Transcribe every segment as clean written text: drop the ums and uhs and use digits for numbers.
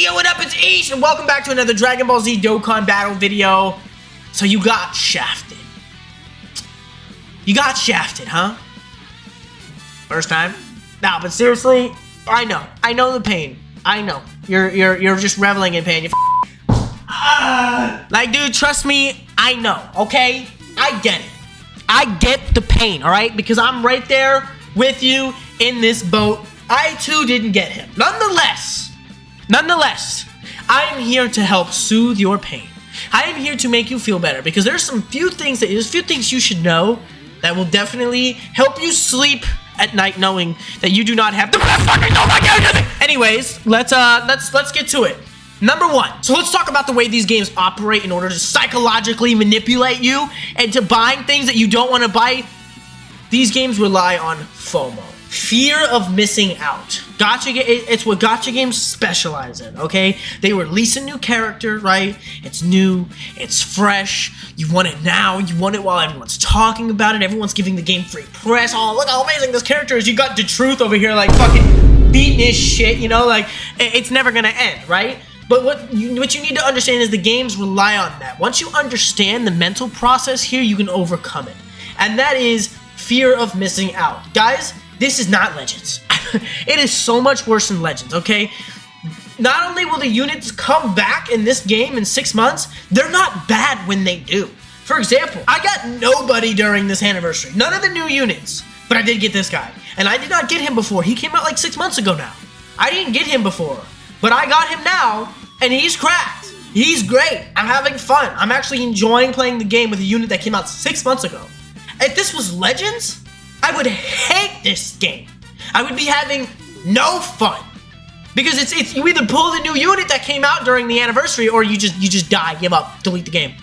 Yo, what up? It's Ace, and welcome back to another Dragon Ball Z Dokkan Battle video. So you got shafted. You got shafted, huh? First time? Nah, but seriously, I know the pain. I know. You're just reveling in pain. Like, dude, trust me, I know, okay? I get it. I get the pain, alright? Because I'm right there with you in this boat. I too didn't get him. Nonetheless, I am here to help soothe your pain. I am here to make you feel better because there's a few things you should know that will definitely help you sleep at night, knowing that you do not have the best fucking know. Anyways, let's get to it. Number one, so let's talk about the way these games operate in order to psychologically manipulate you into buying things that you don't want to buy. These games rely on FOMO. Fear of missing out. It's what gacha games specialize in, okay? They release a new character, right? It's new, it's fresh, you want it now, you want it while everyone's talking about it, everyone's giving the game free press. Oh, look how amazing this character is. You got the truth over here, like, fucking beating his shit, you know? Like, it's never gonna end, right? But what you need to understand is the games rely on that. Once you understand the mental process here, you can overcome it. And that is fear of missing out. Guys, this is not Legends. It is so much worse than Legends, okay? Not only will the units come back in this game in 6 months, they're not bad when they do. For example, I got nobody during this anniversary. None of the new units. But I did get this guy. And I did not get him before. He came out like 6 months ago now. I didn't get him before. But I got him now, and he's cracked. He's great. I'm having fun. I'm actually enjoying playing the game with a unit that came out 6 months ago. If this was Legends, I would hate this game. I would be having no fun. Because it's you either pull the new unit that came out during the anniversary or you just die, give up, delete the game.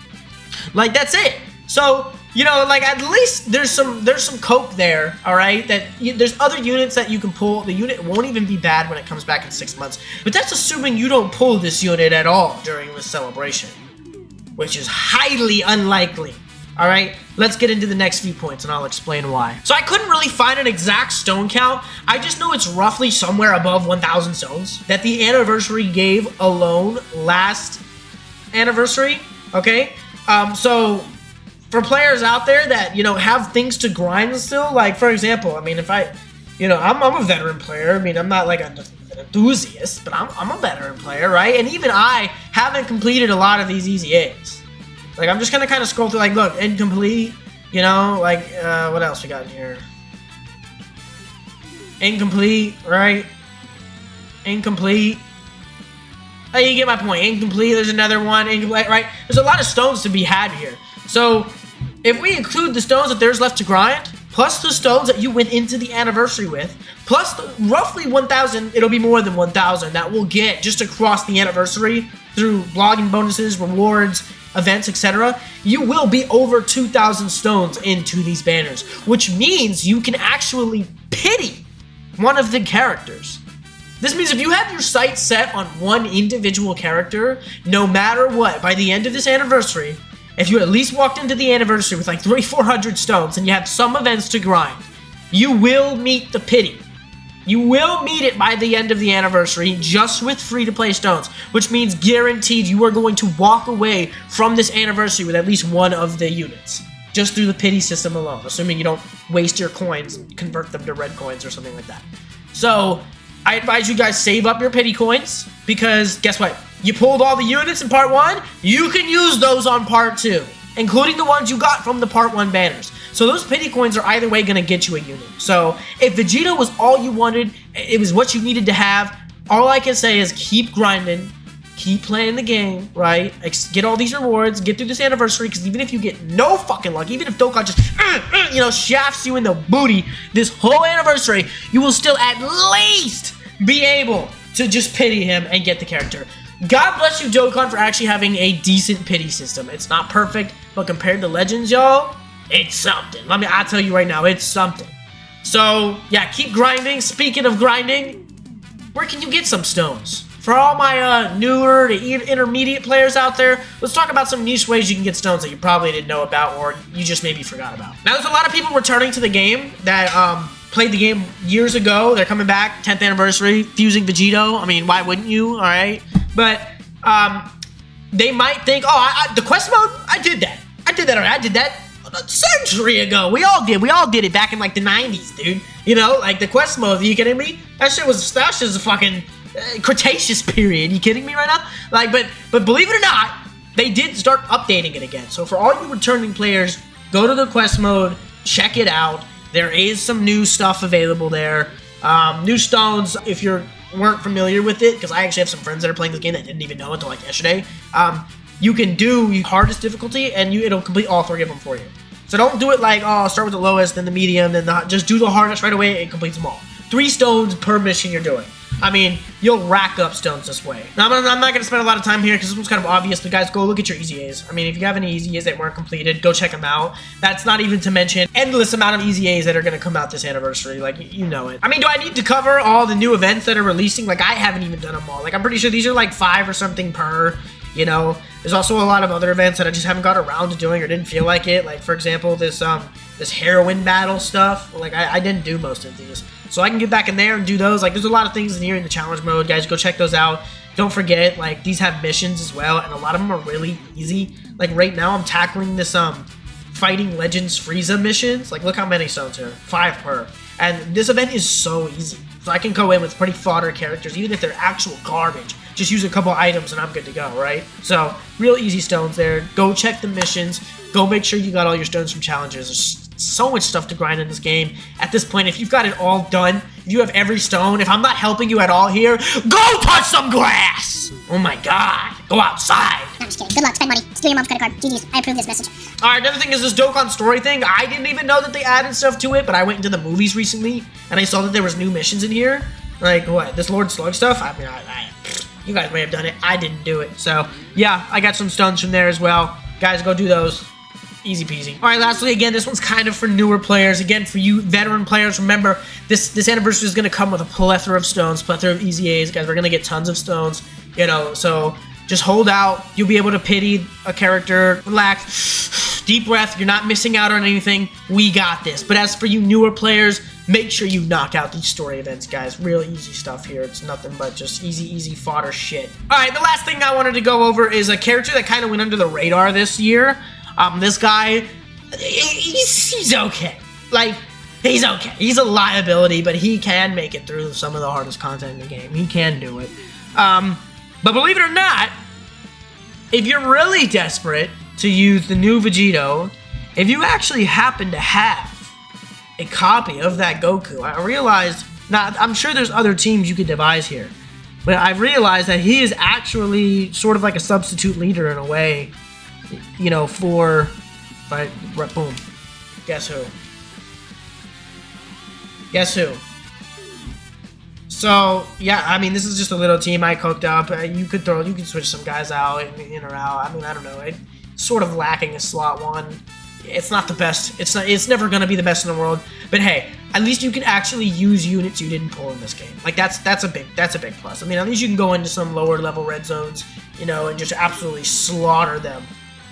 Like, that's it. So, you know, like, at least there's some cope there, all right? There's other units that you can pull. The unit won't even be bad when it comes back in 6 months. But that's assuming you don't pull this unit at all during the celebration, which is highly unlikely. All right, let's get into the next few points and I'll explain why. So I couldn't really find an exact stone count. I just know it's roughly somewhere above 1,000 stones that the anniversary gave alone last anniversary, okay? So for players out there that, you know, have things to grind still, like, for example, I mean, if I'm a veteran player. I mean, I'm not like an enthusiast, but I'm a veteran player, right? And even I haven't completed a lot of these easy A's. Like, I'm just gonna kind of scroll through, like, look, incomplete, you know, like, what else we got in here? Incomplete, right? Incomplete. Oh, you get my point. Incomplete, there's another one, incomplete, right? There's a lot of stones to be had here. So, if we include the stones that there's left to grind, plus the stones that you went into the anniversary with, plus the roughly 1,000, it'll be more than 1,000 that we'll get just across the anniversary through blogging bonuses, rewards, events, etc., you will be over 2,000 stones into these banners, which means you can actually pity one of the characters. This means if you have your sights set on one individual character, no matter what, by the end of this anniversary, if you at least walked into the anniversary with like 300-400 stones and you have some events to grind, you will meet the pity. You will meet it by the end of the anniversary just with free-to-play stones, which means guaranteed you are going to walk away from this anniversary with at least one of the units, just through the pity system alone, assuming you don't waste your coins and convert them to red coins or something like that. So, I advise you guys save up your pity coins, because guess what? You pulled all the units in part 1, you can use those on part 2, including the ones you got from the part 1 banners. So those pity coins are either way going to get you a unit. So if Vegeta was all you wanted, it was what you needed to have, all I can say is keep grinding, keep playing the game, right? Get all these rewards, get through this anniversary, because even if you get no fucking luck, even if Dokkan just, you know, shafts you in the booty this whole anniversary, you will still at least be able to just pity him and get the character. God bless you, Dokkan, for actually having a decent pity system. It's not perfect, but compared to Legends, y'all, it's something. I'll tell you right now, it's something. So, yeah, keep grinding. Speaking of grinding, where can you get some stones? For all my newer to intermediate players out there, let's talk about some niche ways you can get stones that you probably didn't know about or you just maybe forgot about. Now, there's a lot of people returning to the game that played the game years ago. They're coming back, 10th anniversary, fusing Vegito. I mean, why wouldn't you, all right? But they might think, oh, the quest mode, I did that already. I did that a century ago. We all did it back in like the 90s, dude. You know, like the quest mode, are you kidding me? That shit was a fucking Cretaceous period. You kidding me right now? Like, but believe it or not, they did start updating it again. So for all you returning players, go to the quest mode, check it out. There is some new stuff available there. New stones, if you weren't familiar with it, because I actually have some friends that are playing this game that didn't even know until like yesterday. You can do hardest difficulty, and it'll complete all 3 of them for you. So don't do it like, oh, start with the lowest, then the medium, then just do the hardest right away. It completes them all. 3 stones per mission you're doing. I mean, you'll rack up stones this way. Now, I'm not going to spend a lot of time here because this one's kind of obvious, but guys, go look at your Easy A's. I mean, if you have any Easy A's that weren't completed, go check them out. That's not even to mention endless amount of Easy A's that are going to come out this anniversary. Like, you know it. I mean, do I need to cover all the new events that are releasing? Like, I haven't even done them all. Like, I'm pretty sure these are like 5 or something per, you know. There's also a lot of other events that I just haven't got around to doing or didn't feel like it. Like, for example, this heroin battle stuff. Like, I didn't do most of these. So I can get back in there and do those. Like, there's a lot of things in here in the challenge mode. Guys, go check those out. Don't forget, like, these have missions as well, and a lot of them are really easy. Like, right now, I'm tackling this, Fighting Legends Frieza missions. Like, look how many stones here. 5 per. And this event is so easy. So I can go in with pretty fodder characters, even if they're actual garbage. Just use a couple items and I'm good to go, right? So, real easy stones there. Go check the missions. Go make sure you got all your stones from challenges. There's so much stuff to grind in this game. At this point, if you've got it all done, if you have every stone, if I'm not helping you at all here, go touch some grass! Oh my god. Go outside. No, I'm just kidding. Good luck. Spend money. Steal your mom's credit card. GG's. I approve this message. Alright, another thing is this Dokkan story thing. I didn't even know that they added stuff to it, but I went into the movies recently, and I saw that there was new missions in here. Like, what? This Lord Slug stuff? I mean, you guys may have done it. I didn't do it. So, yeah, I got some stones from there as well. Guys, go do those. Easy peasy. All right, lastly, again, this one's kind of for newer players. Again, for you veteran players, remember, this anniversary is going to come with a plethora of stones, plethora of Easy A's. Guys, we're going to get tons of stones, you know, so just hold out. You'll be able to pity a character. Relax. Deep breath. You're not missing out on anything. We got this. But as for you newer players, make sure you knock out these story events, guys. Real easy stuff here. It's nothing but just easy fodder shit. All right, the last thing I wanted to go over is a character that kind of went under the radar this year. This guy, he's okay. Like, he's okay. He's a liability, but he can make it through some of the hardest content in the game. He can do it. But believe it or not, if you're really desperate to use the new Vegito, if you actually happen to have a copy of that Goku, I realized, now I'm sure there's other teams you could devise here, but I've realized that he is actually sort of like a substitute leader in a way. You know, boom. Guess who? Guess who? So, yeah, I mean, this is just a little team I cooked up. You could switch some guys out, in or out. I mean, I don't know. It's sort of lacking a slot one. It's not the best. It's never going to be the best in the world. But hey, at least you can actually use units you didn't pull in this game. Like, that's a big plus. I mean, at least you can go into some lower level red zones, you know, and just absolutely slaughter them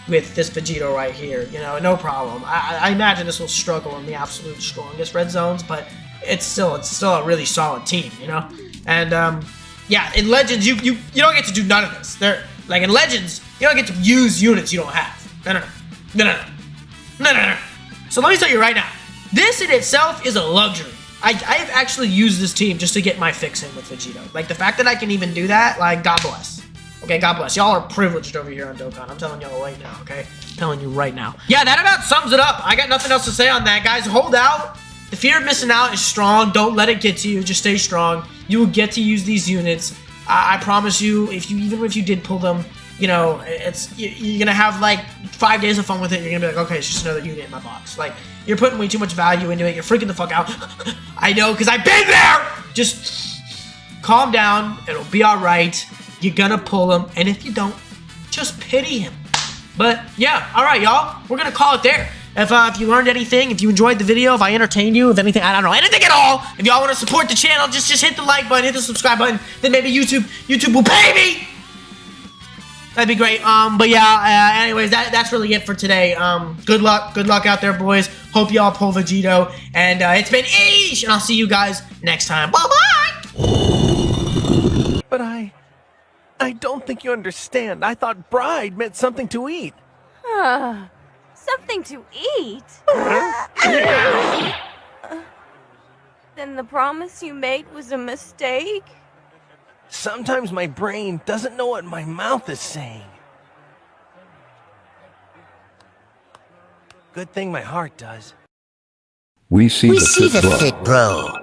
with this Vegito right here, you know, no problem. I imagine this will struggle in the absolute strongest red zones, but it's still a really solid team, you know. And yeah, in Legends you don't get to do none of this. They're like in Legends you don't get to use units you don't have. No. So let me tell you right now, this in itself is a luxury. I've actually used this team just to get my fix in with Vegito. Like the fact that I can even do that, like God bless. Okay, God bless. Y'all are privileged over here on Dokkan. I'm telling y'all right now, okay? I'm telling you right now. Yeah, that about sums it up. I got nothing else to say on that, guys. Hold out. The fear of missing out is strong. Don't let it get to you. Just stay strong. You will get to use these units. I promise you, even if you did pull them, you know, you're gonna have like 5 days of fun with it. You're gonna be like, okay, it's just another unit in my box. Like, you're putting way too much value into it. You're freaking the fuck out. I know, because I've been there! Just calm down. It'll be alright. You're gonna pull him, and if you don't, just pity him. But yeah, all right, y'all. We're gonna call it there. If you learned anything, if you enjoyed the video, if I entertained you, if anything, I don't know, anything at all. If y'all want to support the channel, just hit the like button, hit the subscribe button. Then maybe YouTube will pay me. That'd be great. But yeah. Anyways, that's really it for today. Good luck out there, boys. Hope y'all pull Vegito. And it's been Ish, and I'll see you guys next time. Bye bye. But I don't think you understand. I thought bride meant something to eat. Something to eat? Then the promise you made was a mistake? Sometimes my brain doesn't know what my mouth is saying. Good thing my heart does. We see the fit bro.